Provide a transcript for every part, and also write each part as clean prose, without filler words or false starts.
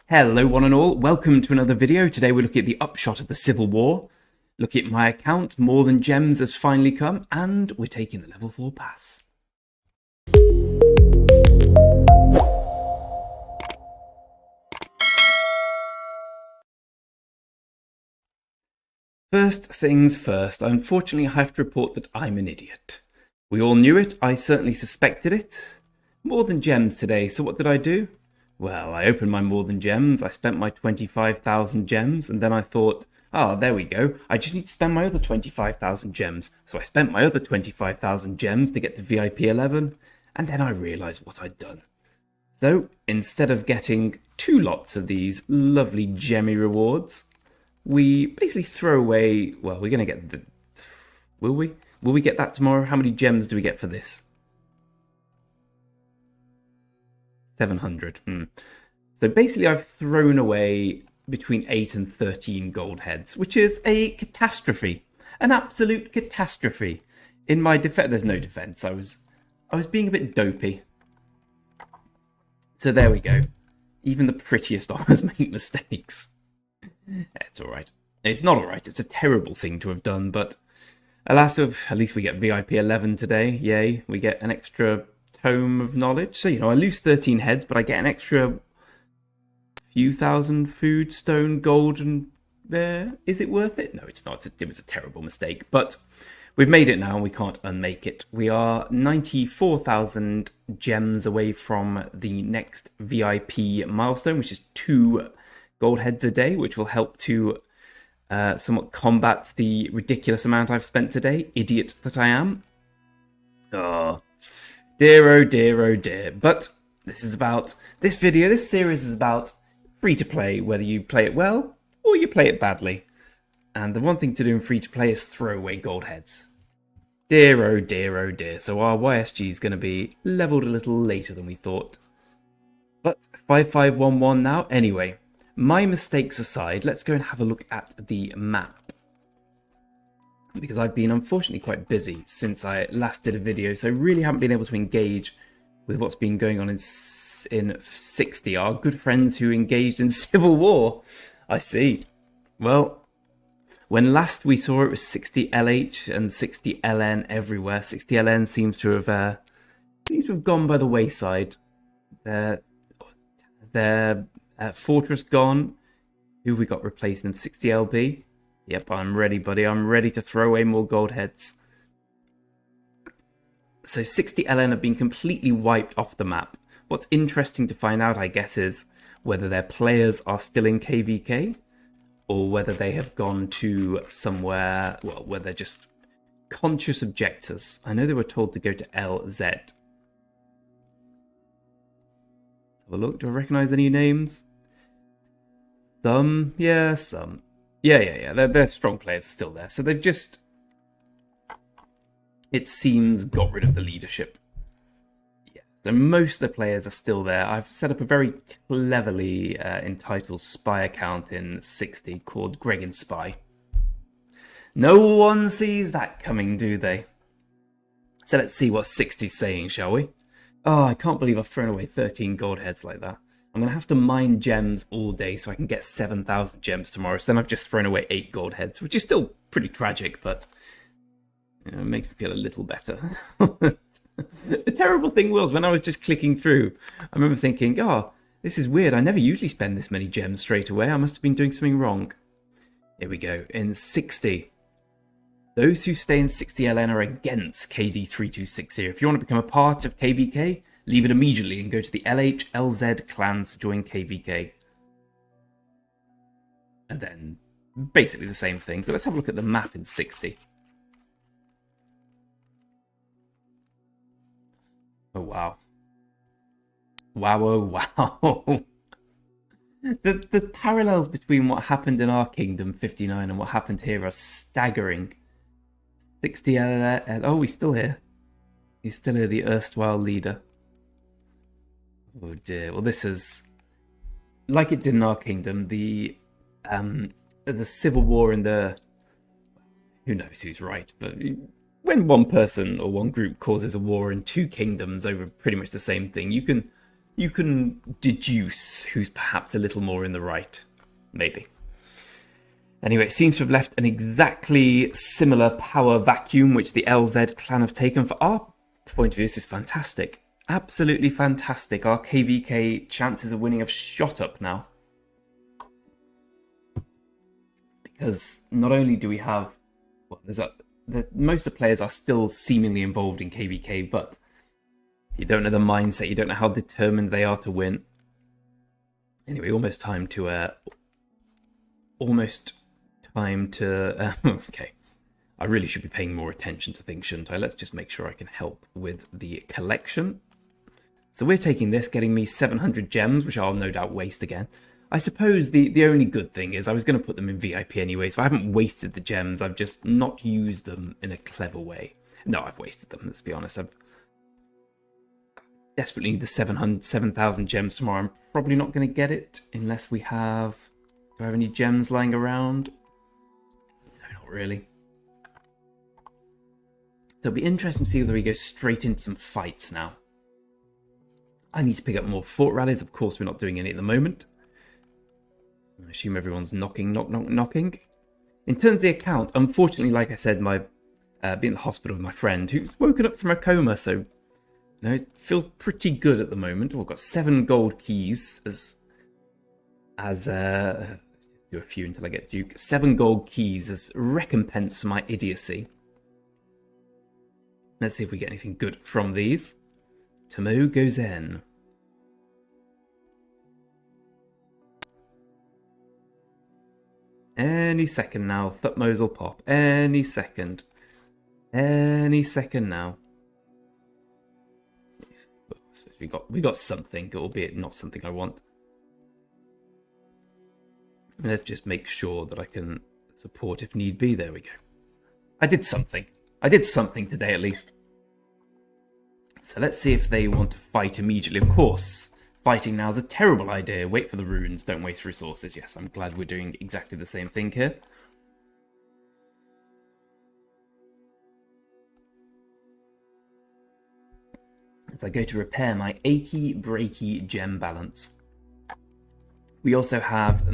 Hello one and all, welcome to another video. Today we're looking at the upshot of the Civil War. Look at my account, More Than Gems has finally come, and we're taking the level 4 pass. First things first, unfortunately I have to report that I'm an idiot. We all knew it, I certainly suspected it. More Than Gems today, so what did I do? Well, I opened my More Than Gems, I spent my 25,000 gems, and then I thought, there we go, I just need to spend my other 25,000 gems. So I spent my other 25,000 gems to get to VIP 11, and then I realised what I'd done. So, instead of getting 2 lots of these lovely gemmy rewards, we basically throw away, well, we're going to get the... Will we? Will we get that tomorrow? How many gems do we get for this? 700. So basically I've thrown away between 8 and 13 gold heads, which is a catastrophe. An absolute catastrophe. In my defense, there's no defense. I was being a bit dopey. So there we go. Even the prettiest of us make mistakes. It's alright. It's not alright. It's a terrible thing to have done, but alas, at least we get VIP 11 today. Yay. We get an extra Tome of Knowledge. So, I lose 13 heads, but I get an extra few thousand food, stone, gold, and there. Is it worth it? No, it's not. It was a terrible mistake, but we've made it now and we can't unmake it. We are 94,000 gems away from the next VIP milestone, which is 2 gold heads a day, which will help to somewhat combat the ridiculous amount I've spent today. Idiot that I am. Oh, dear, oh dear, oh dear. But this series is about free-to-play, whether you play it well or you play it badly. And the one thing to do in free-to-play is throw away gold heads. Dear, oh dear, oh dear. So our YSG is going to be leveled a little later than we thought. But 5511 now. Anyway, my mistakes aside, let's go and have a look at the map. Because I've been unfortunately quite busy since I last did a video, so I really haven't been able to engage with what's been going on in 60, our good friends who engaged in Civil War. I see. Well, when last we saw it was 60 LH and 60 LN everywhere. 60 LN seems to have gone by the wayside. Their Fortress gone. Who we got replacing them? 60 LB. Yep, I'm ready, buddy. I'm ready to throw away more gold heads. So 60 LN have been completely wiped off the map. What's interesting to find out, I guess, is whether their players are still in KVK or whether they have gone to somewhere, well, where they're just conscious objectors. I know they were told to go to LZ. Have a look. Do I recognize any names? Some. Yeah, some. Yeah. Their strong players are still there. So they've just, it seems, got rid of the leadership. Yeah. So most of the players are still there. I've set up a very cleverly entitled spy account in 60 called Greg and Spy. No one sees that coming, do they? So let's see what 60's saying, shall we? Oh, I can't believe I've thrown away 13 gold heads like that. I'm going to have to mine gems all day so I can get 7,000 gems tomorrow. So then I've just thrown away 8 gold heads, which is still pretty tragic, but it makes me feel a little better. The terrible thing was, when I was just clicking through, I remember thinking, this is weird. I never usually spend this many gems straight away. I must have been doing something wrong. Here we go. In 60. Those who stay in 60 LN are against KD3260. If you want to become a part of KVK, leave it immediately and go to the LH, LZ clans to join KVK. And then basically the same thing. So let's have a look at the map in 60. Oh, wow. Wow, oh, wow. The parallels between what happened in our kingdom, 59, and what happened here are staggering. 60 oh, he's still here. He's still here, the erstwhile leader. Oh dear. Well, this is like it did in our kingdom. The Civil War and the, who knows who's right, but when one person or one group causes a war in 2 kingdoms over pretty much the same thing, you can you can deduce who's perhaps a little more in the right. Maybe. Anyway, it seems to have left an exactly similar power vacuum, which the LZ clan have taken. For our point of view, this is fantastic. Absolutely fantastic. Our KVK chances of winning have shot up now. Because not only do we have... Well, most of the players are still seemingly involved in KVK, but you don't know the mindset, you don't know how determined they are to win. Anyway, almost time to... okay. I really should be paying more attention to things, shouldn't I? Let's just make sure I can help with the collection. So we're taking this, getting me 700 gems, which I'll no doubt waste again. I suppose the only good thing is I was going to put them in VIP anyway, so I haven't wasted the gems. I've just not used them in a clever way. No, I've wasted them, let's be honest. I've desperately need the 7,000 gems tomorrow. I'm probably not going to get it unless we have... Do I have any gems lying around? No, not really. So it'll be interesting to see whether we go straight into some fights now. I need to pick up more fort rallies. Of course, we're not doing any at the moment. I assume everyone's knocking. In terms of the account, unfortunately, like I said, my being in the hospital with my friend who's woken up from a coma, so it feels pretty good at the moment. We've got 7 gold keys as do a few until I get Duke. 7 gold keys as recompense for my idiocy. Let's see if we get anything good from these. Tomo goes in. Any second now. Thutmose will pop. Any second. Any second now. We got something, albeit not something I want. Let's just make sure that I can support if need be. There we go. I did something. I did something today at least. So let's see if they want to fight immediately. Of course, fighting now is a terrible idea. Wait for the runes. Don't waste resources. Yes, I'm glad we're doing exactly the same thing here. As I go to repair my achy, breaky gem balance. We also have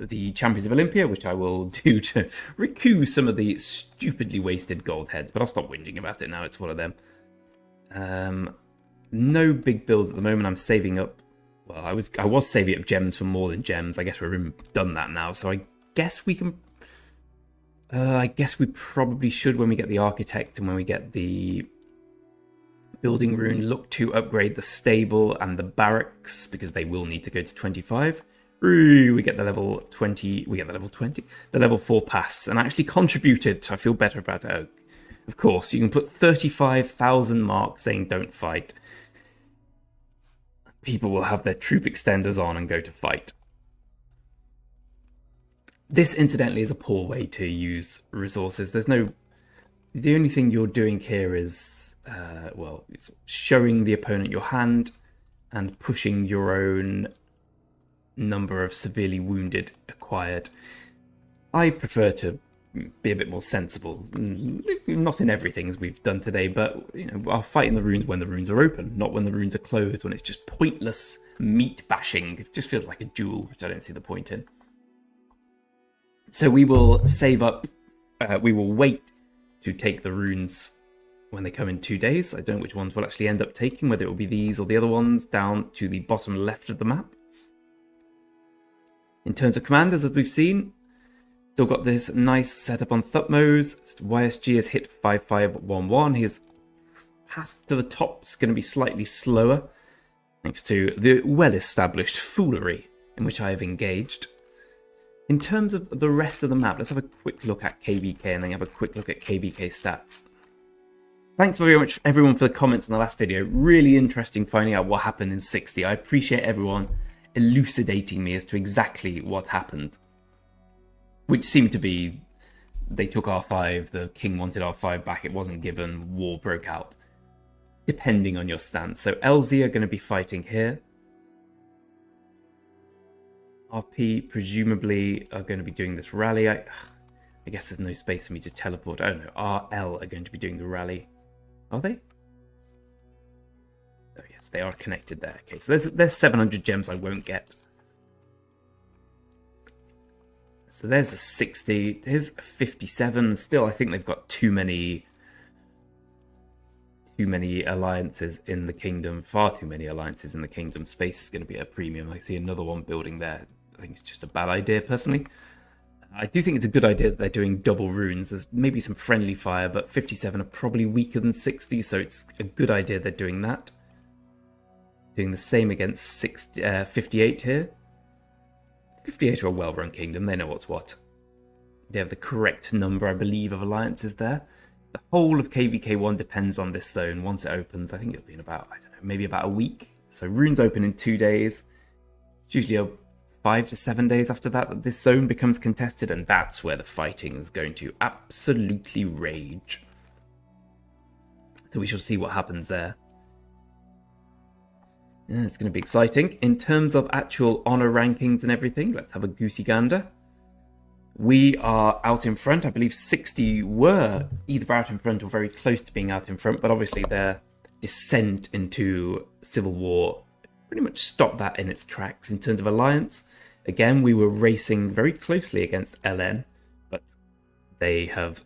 the Champions of Olympia, which I will do to recoup some of the stupidly wasted gold heads. But I'll stop whinging about it now. It's one of them. No big builds at the moment. I'm saving up. Well, I was saving up gems for more than gems. I guess we've done that now. So I guess we can. I guess we probably should, when we get the architect and when we get the building rune, look to upgrade the stable and the barracks, because they will need to go to 25. Ooh, we get the level 20. We get the level 20. The level 4 pass, and I actually contributed. So I feel better about it. Oh, of course, you can put 35,000 marks saying don't fight. People will have their troop extenders on and go to fight. This, incidentally, is a poor way to use resources. There's no... The only thing you're doing here is, well, it's showing the opponent your hand and pushing your own number of severely wounded acquired. I prefer to be a bit more sensible. Not in everything as we've done today, but I'll fight in the runes when the runes are open, not when the runes are closed, when it's just pointless meat bashing. It just feels like a duel, which I don't see the point in. So we will save up, we will wait to take the runes when they come in 2 days. I don't know which ones we'll actually end up taking, whether it will be these or the other ones down to the bottom left of the map. In terms of commanders, as we've seen, still got this nice setup on Thutmose. YSG has hit 5511. His path to the top is going to be slightly slower, thanks to the well-established foolery in which I have engaged. In terms of the rest of the map, let's have a quick look at KVK and then have a quick look at KVK stats. Thanks very much, everyone, for the comments in the last video. Really interesting finding out what happened in 60. I appreciate everyone elucidating me as to exactly what happened. Which seemed to be, they took R5, the king wanted R5 back, it wasn't given, war broke out. Depending on your stance. So LZ are going to be fighting here. RP presumably are going to be doing this rally. I guess there's no space for me to teleport. Oh no, RL are going to be doing the rally. Are they? Oh yeah. yes, they are connected there. Okay, so there's 700 gems I won't get. So there's a 60. There's a 57. Still, I think they've got too many alliances in the kingdom. Far too many alliances in the kingdom. Space is going to be at a premium. I see another one building there. I think it's just a bad idea, personally. I do think it's a good idea that they're doing double runes. There's maybe some friendly fire, but 57 are probably weaker than 60, so it's a good idea they're doing that. Doing the same against 58 here. 58 are a well-run kingdom. They know what's what. They have the correct number, I believe, of alliances there. The whole of KVK1 depends on this zone. Once it opens, I think it'll be in about, I don't know, maybe about a week. So runes open in 2 days. It's usually 5 to 7 days after that this zone becomes contested, and that's where the fighting is going to absolutely rage. So we shall see what happens there. Yeah, it's going to be exciting. In terms of actual honor rankings and everything, let's have a goosey gander. We are out in front. I believe 60 were either out in front or very close to being out in front, but obviously their descent into civil war pretty much stopped that in its tracks. In terms of alliance, again, we were racing very closely against LN, but they have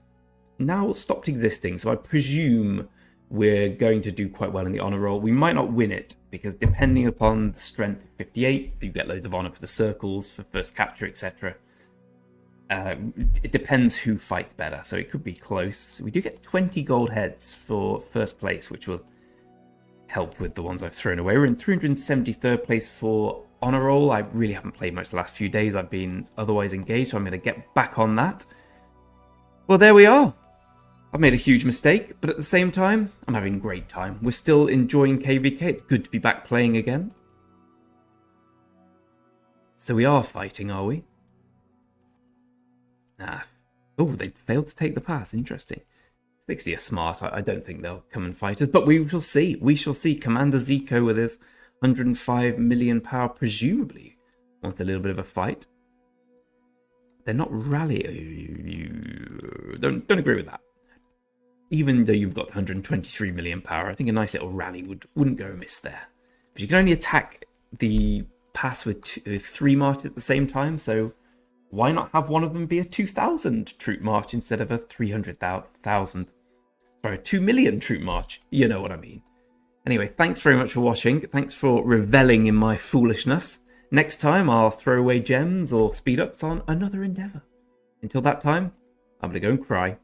now stopped existing, so I presume we're going to do quite well in the honor roll. We might not win it, because depending upon the strength of 58, you get loads of honor for the circles, for first capture, etc. It depends who fights better, so it could be close. We do get 20 gold heads for first place, which will help with the ones I've thrown away. We're in 373rd place for honor roll. I really haven't played much the last few days. I've been otherwise engaged, so I'm going to get back on that. Well, there we are. I've made a huge mistake, but at the same time, I'm having a great time. We're still enjoying KVK. It's good to be back playing again. So we are fighting, are we? Ah. Oh, they failed to take the pass. Interesting. 60 are smart. I don't think they'll come and fight us, but we shall see. We shall see. Commander Zico with his 105 million power, presumably wants a little bit of a fight. They're not rally. Don't agree with that. Even though you've got 123 million power, I think a nice little rally wouldn't go amiss there. But you can only attack the pass with 3 marches at the same time, so why not have one of them be a 2,000 troop march instead of a 300,000? Sorry, 2 million troop march. You know what I mean. Anyway, thanks very much for watching. Thanks for reveling in my foolishness. Next time, I'll throw away gems or speed ups on another endeavor. Until that time, I'm going to go and cry.